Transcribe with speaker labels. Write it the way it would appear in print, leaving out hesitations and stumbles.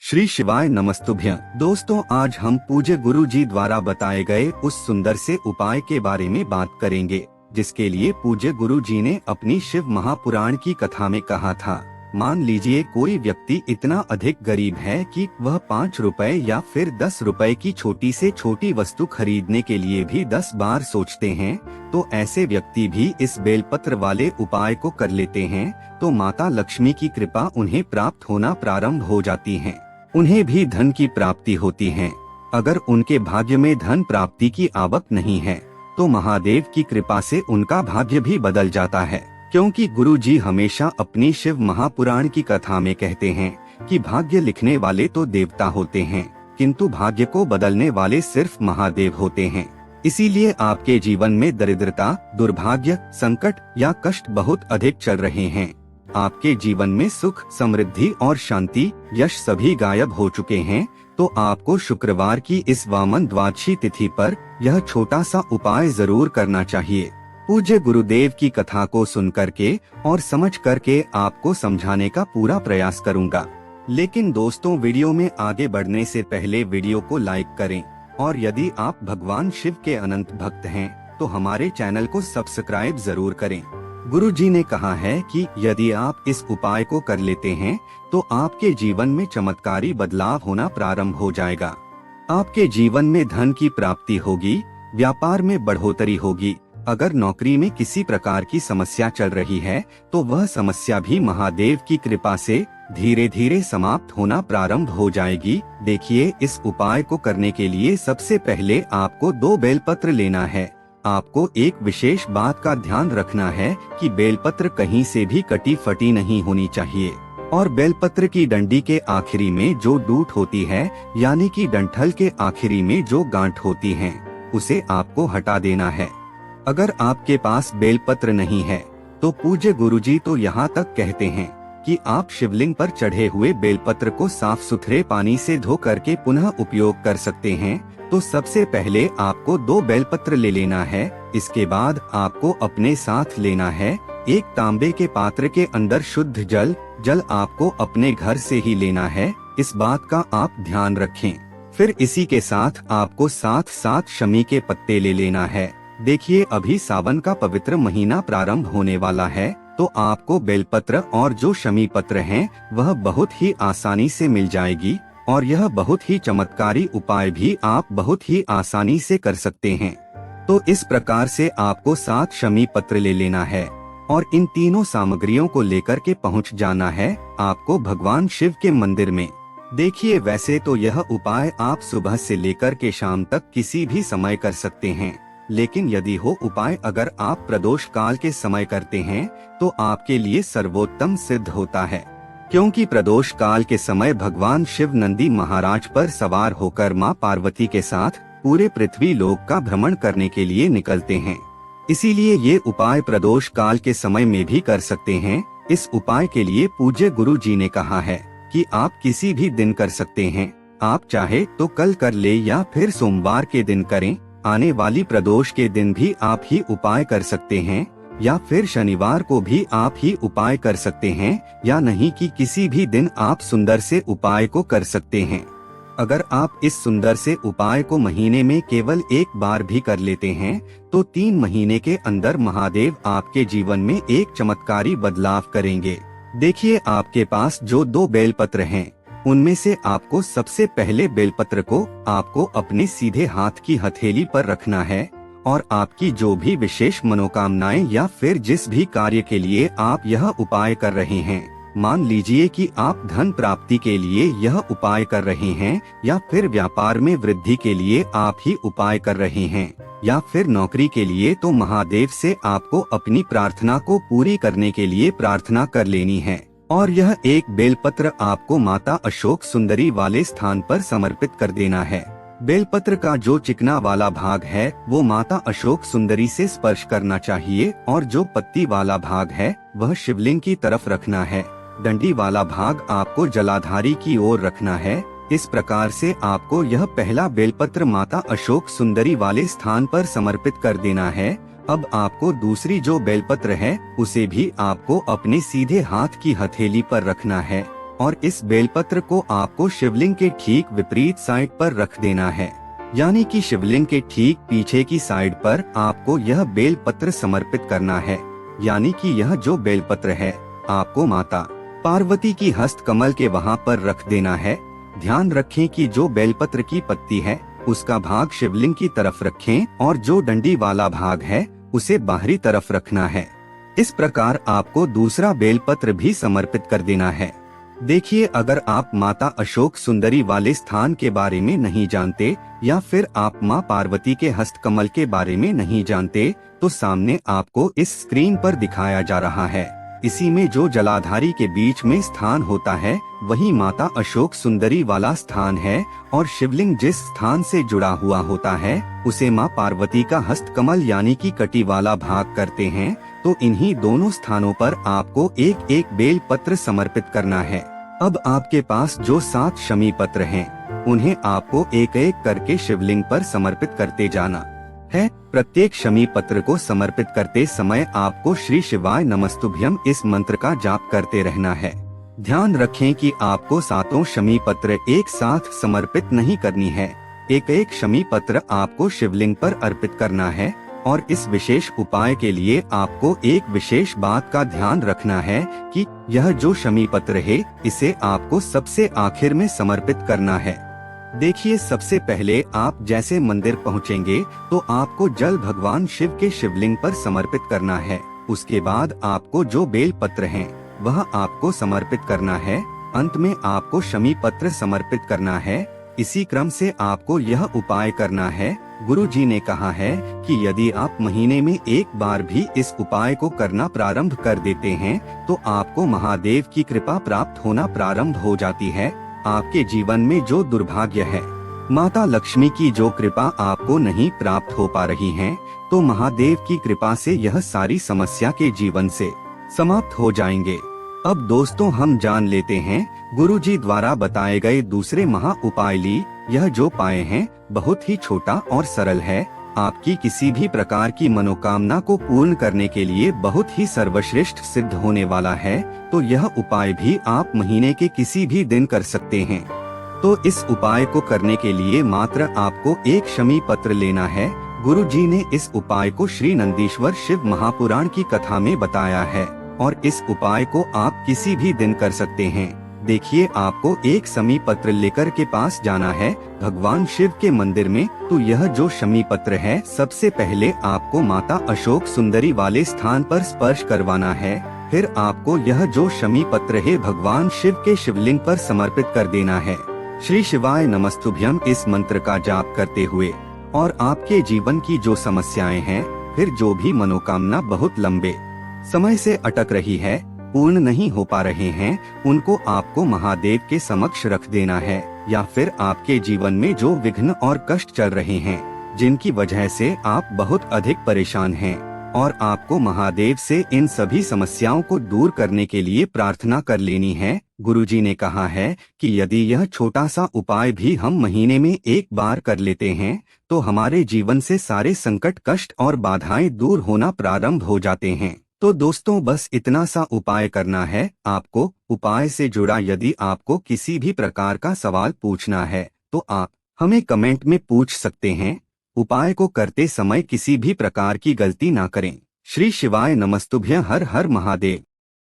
Speaker 1: श्री शिवाय नमस्तुभ्यं। दोस्तों, आज हम पूज्य गुरु जी द्वारा बताए गए उस सुंदर से उपाय के बारे में बात करेंगे, जिसके लिए पूज्य गुरु जी ने अपनी शिव महापुराण की कथा में कहा था। मान लीजिए कोई व्यक्ति इतना अधिक गरीब है कि वह 5 रुपए या फिर 10 रुपए की छोटी से छोटी वस्तु खरीदने के लिए भी 10 बार सोचते हैं, तो ऐसे व्यक्ति भी इस बेलपत्र वाले उपाय को कर लेते हैं तो माता लक्ष्मी की कृपा उन्हें प्राप्त होना प्रारंभ हो जाती है। उन्हें भी धन की प्राप्ति होती है। अगर उनके भाग्य में धन प्राप्ति की आवक नहीं है तो महादेव की कृपा से उनका भाग्य भी बदल जाता है, क्योंकि गुरु जी हमेशा अपनी शिव महापुराण की कथा में कहते हैं कि भाग्य लिखने वाले तो देवता होते हैं, किंतु भाग्य को बदलने वाले सिर्फ महादेव होते हैं। इसीलिए आपके जीवन में दरिद्रता, दुर्भाग्य, संकट या कष्ट बहुत अधिक चल रहे हैं। आपके जीवन में सुख, समृद्धि और शांति, यश सभी गायब हो चुके हैं, तो आपको शुक्रवार की इस वामन द्वादशी तिथि पर यह छोटा सा उपाय जरूर करना चाहिए। पूज्य गुरुदेव की कथा को सुन करके और समझ करके आपको समझाने का पूरा प्रयास करूंगा। लेकिन दोस्तों, वीडियो में आगे बढ़ने से पहले वीडियो को लाइक करें, और यदि आप भगवान शिव के अनंत भक्त हैं तो हमारे चैनल को सब्सक्राइब जरूर करें। गुरु जी ने कहा है कि यदि आप इस उपाय को कर लेते हैं तो आपके जीवन में चमत्कारी बदलाव होना प्रारंभ हो जाएगा। आपके जीवन में धन की प्राप्ति होगी, व्यापार में बढ़ोतरी होगी। अगर नौकरी में किसी प्रकार की समस्या चल रही है तो वह समस्या भी महादेव की कृपा से धीरे धीरे समाप्त होना प्रारंभ हो जाएगी। देखिए, इस उपाय को करने के लिए सबसे पहले आपको 2 बेलपत्र लेना है। आपको एक विशेष बात का ध्यान रखना है कि बेलपत्र कहीं से भी कटी फटी नहीं होनी चाहिए, और बेलपत्र की डंडी के आखिरी में जो डूट होती है, यानी कि डंठल के आखिरी में जो गांठ होती है, उसे आपको हटा देना है। अगर आपके पास बेलपत्र नहीं है तो पूज्य गुरुजी तो यहाँ तक कहते हैं कि आप शिवलिंग पर चढ़े हुए बेलपत्र को साफ सुथरे पानी से धो करके पुनः उपयोग कर सकते हैं। तो सबसे पहले आपको 2 बेलपत्र ले लेना है। इसके बाद आपको अपने साथ लेना है एक तांबे के पात्र के अंदर शुद्ध जल आपको अपने घर से ही लेना है, इस बात का आप ध्यान रखें। फिर इसी के साथ आपको साथ शमी के पत्ते ले लेना है। देखिए, अभी सावन का पवित्र महीना प्रारंभ होने वाला है, तो आपको बेलपत्र और जो शमी पत्र हैं वह बहुत ही आसानी से मिल जाएगी, और यह बहुत ही चमत्कारी उपाय भी आप बहुत ही आसानी से कर सकते हैं। तो इस प्रकार से आपको 7 शमी पत्र ले लेना है और इन तीनों सामग्रियों को लेकर के पहुंच जाना है आपको भगवान शिव के मंदिर में। देखिए, वैसे तो यह उपाय आप सुबह से लेकर के शाम तक किसी भी समय कर सकते हैं, लेकिन यदि हो उपाय अगर आप प्रदोष काल के समय करते हैं तो आपके लिए सर्वोत्तम सिद्ध होता है, क्योंकि प्रदोष काल के समय भगवान शिव नंदी महाराज पर सवार होकर मां पार्वती के साथ पूरे पृथ्वी लोक का भ्रमण करने के लिए निकलते हैं। इसीलिए ये उपाय प्रदोष काल के समय में भी कर सकते हैं। इस उपाय के लिए पूज्य गुरु जी ने कहा है कि आप किसी भी दिन कर सकते हैं। आप चाहे तो कल कर ले या फिर सोमवार के दिन करें। आने वाली प्रदोष के दिन भी आप ही उपाय कर सकते हैं, या फिर शनिवार को भी आप ही उपाय कर सकते हैं, या नहीं कि किसी भी दिन आप सुंदर से उपाय को कर सकते हैं। अगर आप इस सुंदर से उपाय को महीने में केवल एक बार भी कर लेते हैं तो 3 महीने के अंदर महादेव आपके जीवन में एक चमत्कारी बदलाव करेंगे। देखिए, आपके पास जो 2 बेलपत्र हैं उनमें से आपको सबसे पहले बेलपत्र को आपको अपने सीधे हाथ की हथेली पर रखना है, और आपकी जो भी विशेष मनोकामनाएं या फिर जिस भी कार्य के लिए आप यह उपाय कर रहे हैं, मान लीजिए कि आप धन प्राप्ति के लिए यह उपाय कर रहे हैं, या फिर व्यापार में वृद्धि के लिए आप ही उपाय कर रहे हैं, या फिर नौकरी के लिए, तो महादेव से आपको अपनी प्रार्थना को पूरी करने के लिए प्रार्थना कर लेनी है। और यह एक बेलपत्र आपको माता अशोक सुंदरी वाले स्थान पर समर्पित कर देना है। बेलपत्र का जो चिकना वाला भाग है वो माता अशोक सुंदरी से स्पर्श करना चाहिए, और जो पत्ती वाला भाग है वह शिवलिंग की तरफ रखना है। डंडी वाला भाग आपको जलाधारी की ओर रखना है। इस प्रकार से आपको यह पहला बेलपत्र माता अशोक सुंदरी वाले स्थान पर समर्पित कर देना है। अब आपको दूसरी जो बेलपत्र है उसे भी आपको अपने सीधे हाथ की हथेली पर रखना है, और इस बेलपत्र को आपको शिवलिंग के ठीक विपरीत साइड पर रख देना है, यानी कि शिवलिंग के ठीक पीछे की साइड पर आपको यह बेलपत्र समर्पित करना है। यानी कि यह जो बेलपत्र है आपको माता पार्वती की हस्त कमल के वहां पर रख देना है। ध्यान रखें कि जो बेलपत्र की पत्ती है उसका भाग शिवलिंग की तरफ रखें और जो डंडी वाला भाग है उसे बाहरी तरफ रखना है। इस प्रकार आपको दूसरा बेलपत्र भी समर्पित कर देना है। देखिए, अगर आप माता अशोक सुंदरी वाले स्थान के बारे में नहीं जानते या फिर आप मां पार्वती के हस्तकमल के बारे में नहीं जानते, तो सामने आपको इस स्क्रीन पर दिखाया जा रहा है। इसी में जो जलाधारी के बीच में स्थान होता है वही माता अशोक सुंदरी वाला स्थान है, और शिवलिंग जिस स्थान से जुड़ा हुआ होता है उसे मां पार्वती का हस्तकमल यानी कि कटी वाला भाग करते हैं। तो इन्हीं दोनों स्थानों पर आपको एक एक बेल पत्र समर्पित करना है। अब आपके पास जो 7 शमी पत्र हैं, उन्हें आपको एक एक करके शिवलिंग पर समर्पित करते जाना है। प्रत्येक शमी पत्र को समर्पित करते समय आपको श्री शिवाय नमस्तुभ्यम इस मंत्र का जाप करते रहना है। ध्यान रखें कि आपको 7 शमी पत्र एक साथ समर्पित नहीं करनी है। एक एक शमी पत्र आपको शिवलिंग पर अर्पित करना है, और इस विशेष उपाय के लिए आपको एक विशेष बात का ध्यान रखना है कि यह जो शमी पत्र है इसे आपको सबसे आखिर में समर्पित करना है। देखिए, सबसे पहले आप जैसे मंदिर पहुंचेंगे तो आपको जल भगवान शिव के शिवलिंग पर समर्पित करना है। उसके बाद आपको जो बेल पत्र हैं वह आपको समर्पित करना है। अंत में आपको शमी पत्र समर्पित करना है। इसी क्रम से आपको यह उपाय करना है। गुरु जी ने कहा है कि यदि आप महीने में एक बार भी इस उपाय को करना प्रारंभ कर देते हैं तो आपको महादेव की कृपा प्राप्त होना प्रारंभ हो जाती है। आपके जीवन में जो दुर्भाग्य है, माता लक्ष्मी की जो कृपा आपको नहीं प्राप्त हो पा रही है, तो महादेव की कृपा से यह सारी समस्या के जीवन से समाप्त हो जाएंगे। अब दोस्तों, हम जान लेते हैं गुरुजी द्वारा बताए गए दूसरे महा उपाय ली। यह जो उपाय हैं बहुत ही छोटा और सरल है। आपकी किसी भी प्रकार की मनोकामना को पूर्ण करने के लिए बहुत ही सर्वश्रेष्ठ सिद्ध होने वाला है। तो यह उपाय भी आप महीने के किसी भी दिन कर सकते हैं। तो इस उपाय को करने के लिए मात्र आपको एक शमी पत्र लेना है। गुरु जी ने इस उपाय को श्री नंदीश्वर शिव महापुराण की कथा में बताया है, और इस उपाय को आप किसी भी दिन कर सकते हैं। देखिए, आपको एक शमी पत्र लेकर के पास जाना है भगवान शिव के मंदिर में। तो यह जो शमी पत्र है सबसे पहले आपको माता अशोक सुंदरी वाले स्थान पर स्पर्श करवाना है। फिर आपको यह जो शमी पत्र है भगवान शिव के शिवलिंग पर समर्पित कर देना है। श्री शिवाय नमस्तुभ्यम इस मंत्र का जाप करते हुए, और आपके जीवन की जो समस्याएं हैं, फिर जो भी मनोकामना बहुत लंबे समय से अटक रही है, पूर्ण नहीं हो पा रहे हैं, उनको आपको महादेव के समक्ष रख देना है। या फिर आपके जीवन में जो विघ्न और कष्ट चल रहे हैं, जिनकी वजह से आप बहुत अधिक परेशान हैं, और आपको महादेव से इन सभी समस्याओं को दूर करने के लिए प्रार्थना कर लेनी है। गुरुजी ने कहा है कि यदि यह छोटा सा उपाय भी हम महीने में एक बार कर लेते हैं तो हमारे जीवन से सारे संकट, कष्ट और बाधाएं दूर होना प्रारंभ हो जाते हैं। तो दोस्तों, बस इतना सा उपाय करना है आपको। उपाय से जुड़ा यदि आपको किसी भी प्रकार का सवाल पूछना है तो आप हमें कमेंट में पूछ सकते हैं। उपाय को करते समय किसी भी प्रकार की गलती ना करें। श्री शिवाय नमस्तुभ्यं। हर हर महादेव।